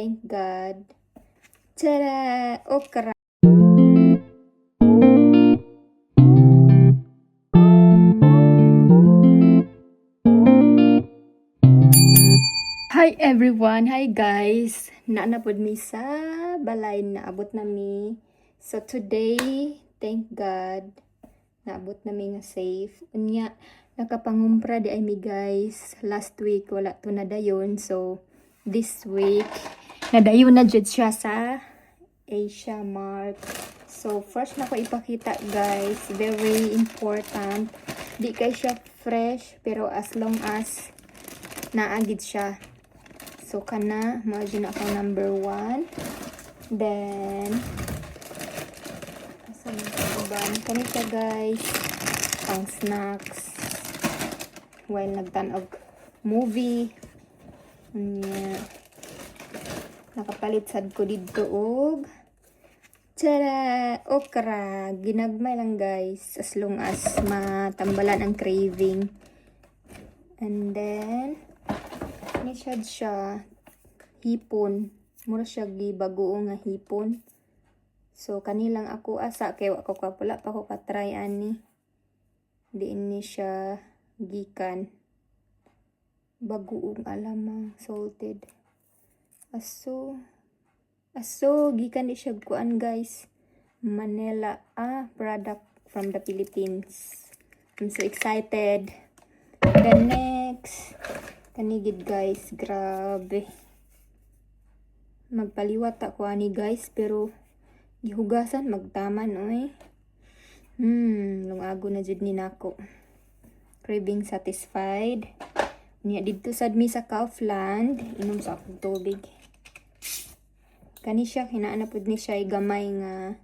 Thank God. Tara! Okra! Hi everyone! Hi guys! Naanapod mi sa balay na abot nami. So today, thank God, naabot nami nga safe. Unya, nakapangumpra di ay mi guys. Last week, wala to nadayon. So, this week, nadayon na jud siya sa Asia Mart. So, first na ko ipakita guys. Very important. Di kay siya fresh, pero as long as naagid siya. So, kana, imagine ako number 1. Then, asan yung iban? Kani siya guys, pang snacks. While nagtanog movie. Nakapalit sad ko dito og tara! Okra! Ginagmay lang guys, as long as matambalan ang craving. And then, ni siya hipon. Mura siya gibagoong nga hipon. So kanilang ako asa kay ako kapula pa ko ka-try ani. Diin ni siya gikan. Bagoong alamang salted. Aso gikan di siya kuan guys. Manila product from the Philippines. I'm so excited. The next kanigid guys, grabe. Magpaliwat ako ani guys, pero gihugasan magtaman oy. Lungago na jud ni nako. Craving satisfied. Niya dito sad mi sa Kaufland, inom sa akong tubig. Kani siya hinaan pud ni siya gamay nga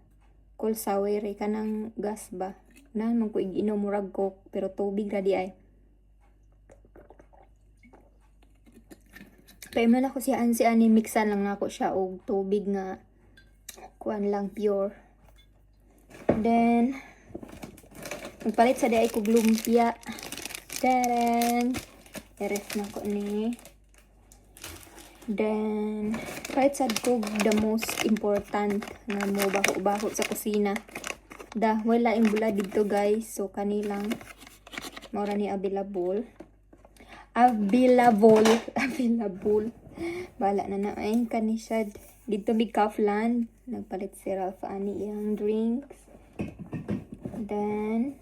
cold sour kanang gas ba. Nan man ko iginom murag coke, pero tubig ra di ay. Kaya man ako siya ani mixan lang ako siya og tubig nga kuan lang pure. Then magpalit sa day ko lumpia. Taran! Eref na ko ni. Then palit sad ko the most important nga mo baho-baho sa kusina. Wala ing bula dito guys, so kanilang maura ni available. Bala na ay kanisad dito big Kaufland. Nagpalit si Ralph ani iyang drinks. Then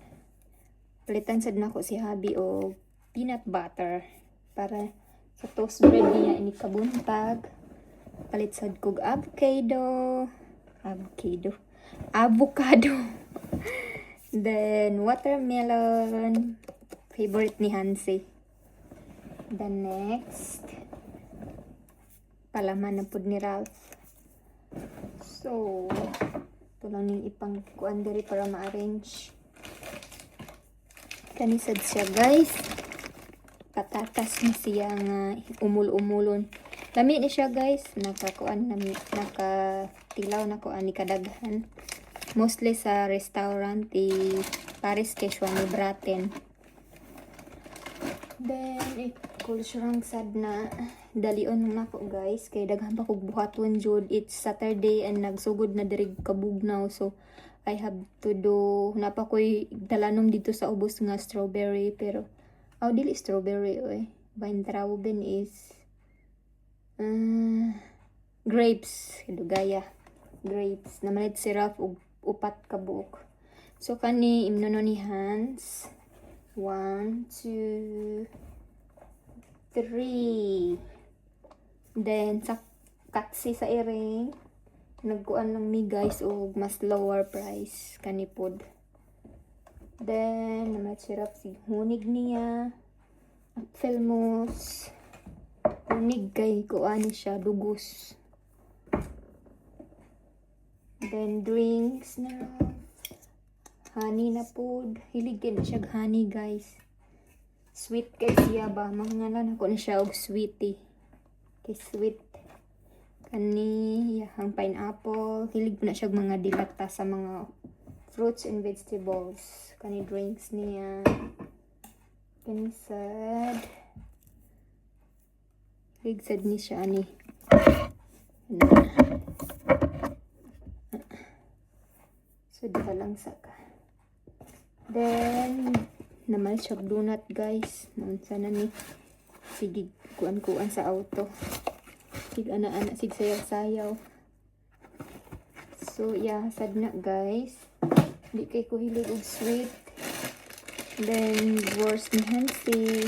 palitan sad nako si Habi og peanut butter para sa toast bread niya ini kabuntag. Palit sad kog avocado. Then watermelon, favorite ni Hansi. The next, palaman na pud ni Ralph. So, ito lang yung ipang kuan diri para ma-arrange. Kanisad siya guys. Patatas na siya nga umul-umulon. Lami ni siya guys. Nakatilaw na ko ani kadaghan. Mostly sa restaurant Paris Quechua ni Braten. Then, kulsurang sad na dalion na ko guys. Kay daghan pa kog buhaton jud. It's Saturday and nagsugod na diri kabugnaw. So, I have to do, napa ko'y dalanom dito sa ubos nga strawberry. Pero, dili strawberry oy. Weintrauben is grapes. Dugaya. Grapes. Namalit syrup ug upat ka buok. So, kani imnono ni Hans. 1, 2, 3. Then, sa katsi sa iring, nagkuan lang mi guys og mas lower price kanipod. Then, naman syrup si hunig niya. Apfelmus. Hunig kay kuan siya, dugos. Then, drinks na. Honey na pod. Hiligin siya honey guys. Sweet kay siya ba? Mangalan ako na siya og sweetie. Kay sweet. Kani, ang pineapple. Hilig po na siya mga dilata sa mga fruits and vegetables. Kani drinks niya. Kani sad. Hilig sad ni siya ani. So diha lang saka. Then naman siya donut guys. Sana ni sige kuan-kuan sa auto. Sig ana-ana sig sayaw-sayaw. So yeah, sad na guys. Di kay ko hilig og sweet. Then worst ni Hansi.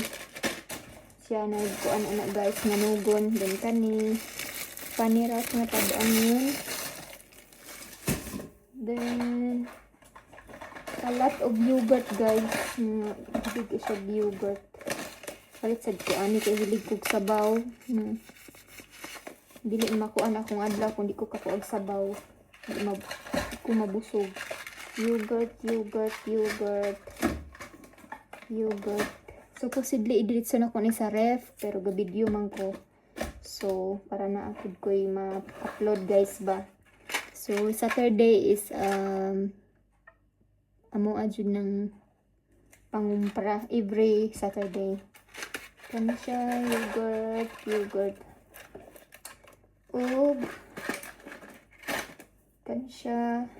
Siya nagkuan ana guys nga nugon. Then kani panirat nga tabang yun. Then a lot of yogurt guys. Big siya yogurt. Palit sad ko ani kay hilig kog sabaw. Dili makuan akong adlaw kung di ko kakuag sabaw. Di ko mabusog. Yogurt. Supposedly i-delete na ko ni sa ref pero ga-video man ko. So para na akid ko ma-upload guys ba. So Saturday is amo adjud ng pangumpra every Saturday. Kani siya yogurt. Ug kani siya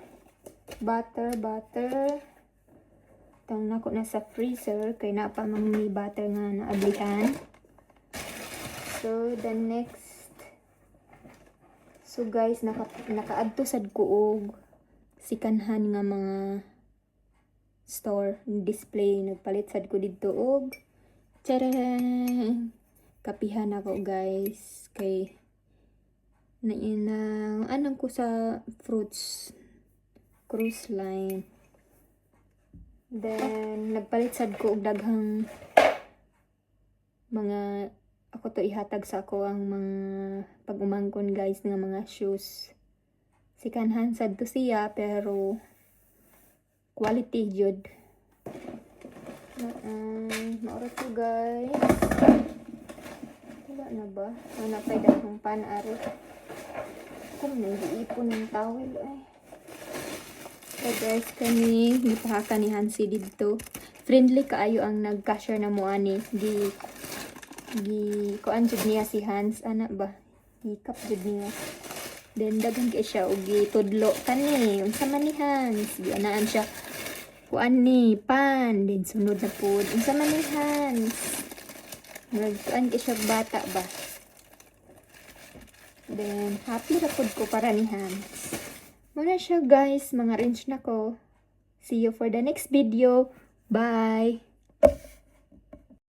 butter. Tang nako na sa freezer kay na pa mang may butter nga naablihan. So the next, so guys nakaadto sad ko og sikanhan nga mga store display. Nagpalit sad ko didto og charan kapihan ako guys kay na anong ko sa fruits cruise line. Then nagpalit sad ko og daghang mga ako to ihatag sa ako ang mga pag-umangkon guys nga mga shoes. Sikanhan sad to siya pero quality jud. Maura to guys. Wala na ba? Wala pa daghang pan-ari. Kung nag-iipon ng towel ay. So guys, kani gipahaka ni Hansi dito. Friendly kaayo ang nag-cashier na mo ani. Gi kuan jud niya si Hans ana ba? Gikap jud niya. Then daghan kay siya og gitudlo kani. Unsa man ni Hans? Gi anaan siya kuan ni pan. Then sunod na pud. Unsa man ni Hans? Nagkuan kay siya bata ba? Then happy ra pud ko para ni Hans. Muna siya guys, mga range na ko. See you for the next video. Bye!